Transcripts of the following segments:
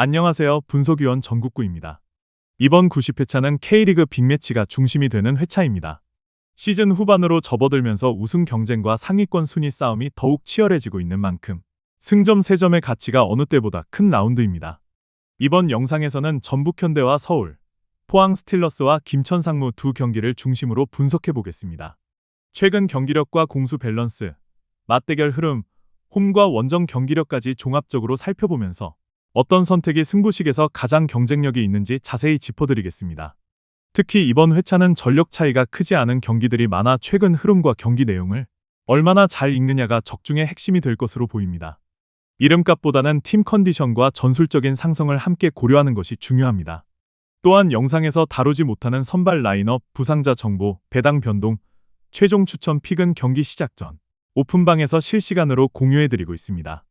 안녕하세요. 분석위원 전국구입니다. 이번 90회차는 K리그 빅매치가 중심이 되는 회차입니다. 시즌 후반으로 접어들면서 우승 경쟁과 상위권 순위 싸움이 더욱 치열해지고 있는 만큼 승점 3점의 가치가 어느 때보다 큰 라운드입니다. 이번 영상에서는 전북현대와 서울, 포항 스틸러스와 김천 상무 두 경기를 중심으로 분석해 보겠습니다. 최근 경기력과 공수 밸런스, 맞대결 흐름, 홈과 원정 경기력까지 종합적으로 살펴보면서 어떤 선택이 승부식에서 가장 경쟁력이 있는지 자세히 짚어드리겠습니다. 특히 이번 회차는 전력 차이가 크지 않은 경기들이 많아 최근 흐름과 경기 내용을 얼마나 잘 읽느냐가 적중의 핵심이 될 것으로 보입니다. 이름값보다는 팀 컨디션과 전술적인 상성을 함께 고려하는 것이 중요합니다. 또한 영상에서 다루지 못하는 선발 라인업, 부상자 정보, 배당 변동, 최종 추천 픽은 경기 시작 전 오픈방에서 실시간으로 공유해드리고 있습니다.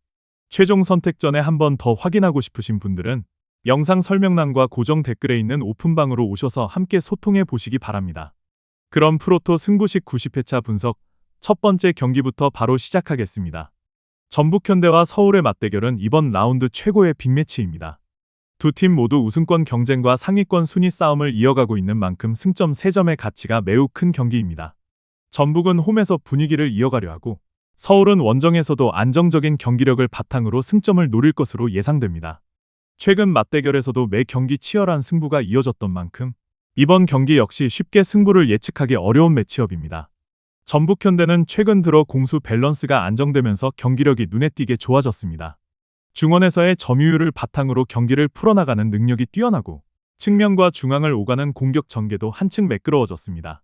최종 선택 전에 한 번 더 확인하고 싶으신 분들은 영상 설명란과 고정 댓글에 있는 오픈방으로 오셔서 함께 소통해 보시기 바랍니다. 그럼 프로토 승부식 90회차 분석 첫 번째 경기부터 바로 시작하겠습니다. 전북현대와 서울의 맞대결은 이번 라운드 최고의 빅매치입니다. 두 팀 모두 우승권 경쟁과 상위권 순위 싸움을 이어가고 있는 만큼 승점 3점의 가치가 매우 큰 경기입니다. 전북은 홈에서 분위기를 이어가려 하고 서울은 원정에서도 안정적인 경기력을 바탕으로 승점을 노릴 것으로 예상됩니다. 최근 맞대결에서도 매 경기 치열한 승부가 이어졌던 만큼 이번 경기 역시 쉽게 승부를 예측하기 어려운 매치업입니다. 전북현대는 최근 들어 공수 밸런스가 안정되면서 경기력이 눈에 띄게 좋아졌습니다. 중원에서의 점유율을 바탕으로 경기를 풀어나가는 능력이 뛰어나고 측면과 중앙을 오가는 공격 전개도 한층 매끄러워졌습니다.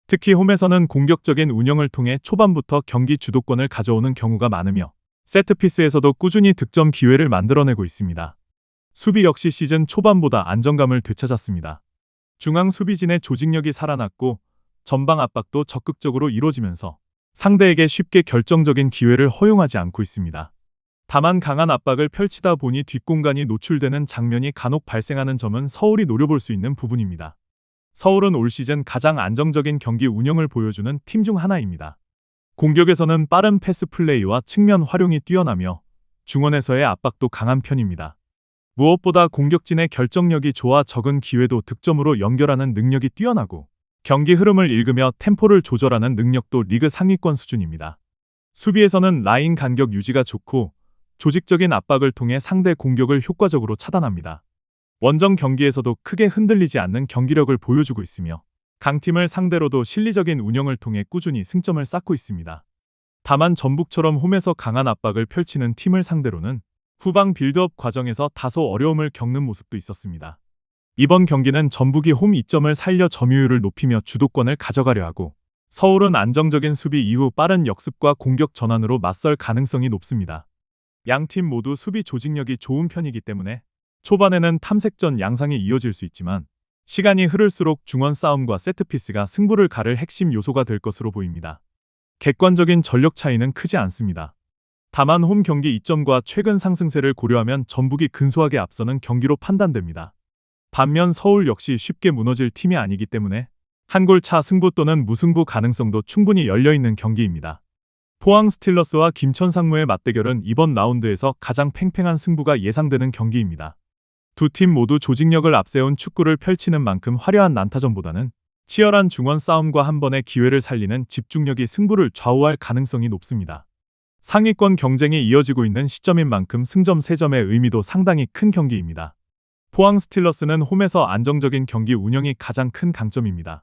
특히 홈에서는 공격적인 운영을 통해 초반부터 경기 주도권을 가져오는 경우가 많으며 세트피스에서도 꾸준히 득점 기회를 만들어내고 있습니다. 수비 역시 시즌 초반보다 안정감을 되찾았습니다. 중앙 수비진의 조직력이 살아났고 전방 압박도 적극적으로 이루어지면서 상대에게 쉽게 결정적인 기회를 허용하지 않고 있습니다. 다만 강한 압박을 펼치다 보니 뒷공간이 노출되는 장면이 간혹 발생하는 점은 서울이 노려볼 수 있는 부분입니다. 서울은 올 시즌 가장 안정적인 경기 운영을 보여주는 팀 중 하나입니다. 공격에서는 빠른 패스 플레이와 측면 활용이 뛰어나며 중원에서의 압박도 강한 편입니다. 무엇보다 공격진의 결정력이 좋아 적은 기회도 득점으로 연결하는 능력이 뛰어나고 경기 흐름을 읽으며 템포를 조절하는 능력도 리그 상위권 수준입니다. 수비에서는 라인 간격 유지가 좋고 조직적인 압박을 통해 상대 공격을 효과적으로 차단합니다. 원정 경기에서도 크게 흔들리지 않는 경기력을 보여주고 있으며 강팀을 상대로도 실리적인 운영을 통해 꾸준히 승점을 쌓고 있습니다. 다만 전북처럼 홈에서 강한 압박을 펼치는 팀을 상대로는 후방 빌드업 과정에서 다소 어려움을 겪는 모습도 있었습니다. 이번 경기는 전북이 홈 이점을 살려 점유율을 높이며 주도권을 가져가려 하고 서울은 안정적인 수비 이후 빠른 역습과 공격 전환으로 맞설 가능성이 높습니다. 양팀 모두 수비 조직력이 좋은 편이기 때문에 초반에는 탐색전 양상이 이어질 수 있지만 시간이 흐를수록 중원 싸움과 세트피스가 승부를 가를 핵심 요소가 될 것으로 보입니다. 객관적인 전력 차이는 크지 않습니다. 다만 홈 경기 이점과 최근 상승세를 고려하면 전북이 근소하게 앞서는 경기로 판단됩니다. 반면 서울 역시 쉽게 무너질 팀이 아니기 때문에 한 골 차 승부 또는 무승부 가능성도 충분히 열려있는 경기입니다. 포항 스틸러스와 김천 상무의 맞대결은 이번 라운드에서 가장 팽팽한 승부가 예상되는 경기입니다. 두 팀 모두 조직력을 앞세운 축구를 펼치는 만큼 화려한 난타전보다는 치열한 중원 싸움과 한 번의 기회를 살리는 집중력이 승부를 좌우할 가능성이 높습니다. 상위권 경쟁이 이어지고 있는 시점인 만큼 승점 3점의 의미도 상당히 큰 경기입니다. 포항 스틸러스는 홈에서 안정적인 경기 운영이 가장 큰 강점입니다.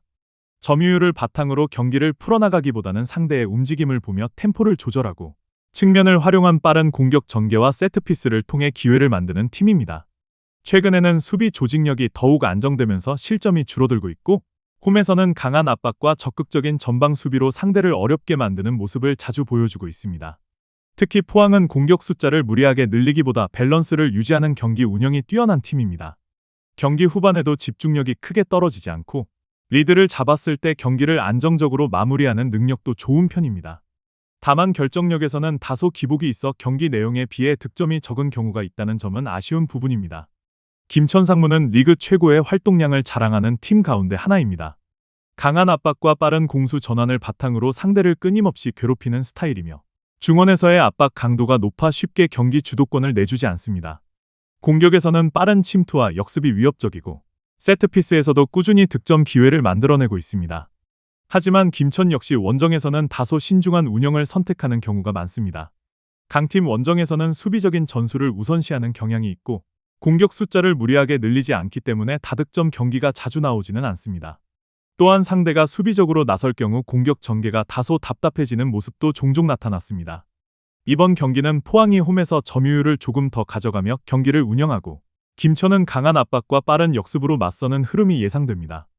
점유율을 바탕으로 경기를 풀어나가기보다는 상대의 움직임을 보며 템포를 조절하고 측면을 활용한 빠른 공격 전개와 세트피스를 통해 기회를 만드는 팀입니다. 최근에는 수비 조직력이 더욱 안정되면서 실점이 줄어들고 있고 홈에서는 강한 압박과 적극적인 전방 수비로 상대를 어렵게 만드는 모습을 자주 보여주고 있습니다. 특히 포항은 공격 숫자를 무리하게 늘리기보다 밸런스를 유지하는 경기 운영이 뛰어난 팀입니다. 경기 후반에도 집중력이 크게 떨어지지 않고 리드를 잡았을 때 경기를 안정적으로 마무리하는 능력도 좋은 편입니다. 다만 결정력에서는 다소 기복이 있어 경기 내용에 비해 득점이 적은 경우가 있다는 점은 아쉬운 부분입니다. 김천 상무는 리그 최고의 활동량을 자랑하는 팀 가운데 하나입니다. 강한 압박과 빠른 공수 전환을 바탕으로 상대를 끊임없이 괴롭히는 스타일이며 중원에서의 압박 강도가 높아 쉽게 경기 주도권을 내주지 않습니다. 공격에서는 빠른 침투와 역습이 위협적이고 세트피스에서도 꾸준히 득점 기회를 만들어내고 있습니다. 하지만 김천 역시 원정에서는 다소 신중한 운영을 선택하는 경우가 많습니다. 강팀 원정에서는 수비적인 전술을 우선시하는 경향이 있고 공격 숫자를 무리하게 늘리지 않기 때문에 다득점 경기가 자주 나오지는 않습니다. 또한 상대가 수비적으로 나설 경우 공격 전개가 다소 답답해지는 모습도 종종 나타났습니다. 이번 경기는 포항이 홈에서 점유율을 조금 더 가져가며 경기를 운영하고 김천은 강한 압박과 빠른 역습으로 맞서는 흐름이 예상됩니다.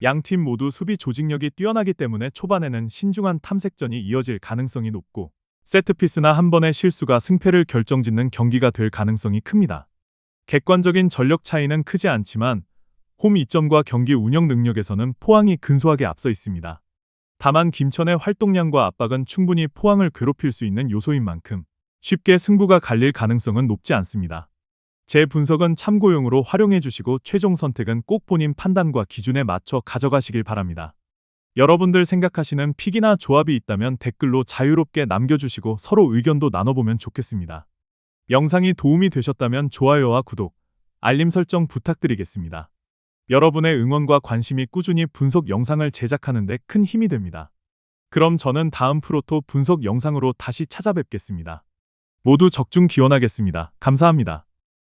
양팀 모두 수비 조직력이 뛰어나기 때문에 초반에는 신중한 탐색전이 이어질 가능성이 높고 세트피스나 한 번의 실수가 승패를 결정짓는 경기가 될 가능성이 큽니다. 객관적인 전력 차이는 크지 않지만 홈 이점과 경기 운영 능력에서는 포항이 근소하게 앞서 있습니다. 다만 김천의 활동량과 압박은 충분히 포항을 괴롭힐 수 있는 요소인 만큼 쉽게 승부가 갈릴 가능성은 높지 않습니다. 제 분석은 참고용으로 활용해 주시고 최종 선택은 꼭 본인 판단과 기준에 맞춰 가져가시길 바랍니다. 여러분들 생각하시는 픽이나 조합이 있다면 댓글로 자유롭게 남겨주시고 서로 의견도 나눠보면 좋겠습니다. 영상이 도움이 되셨다면 좋아요와 구독, 알림 설정 부탁드리겠습니다. 여러분의 응원과 관심이 꾸준히 분석 영상을 제작하는 데 큰 힘이 됩니다. 그럼 저는 다음 프로토 분석 영상으로 다시 찾아뵙겠습니다. 모두 적중 기원하겠습니다. 감사합니다.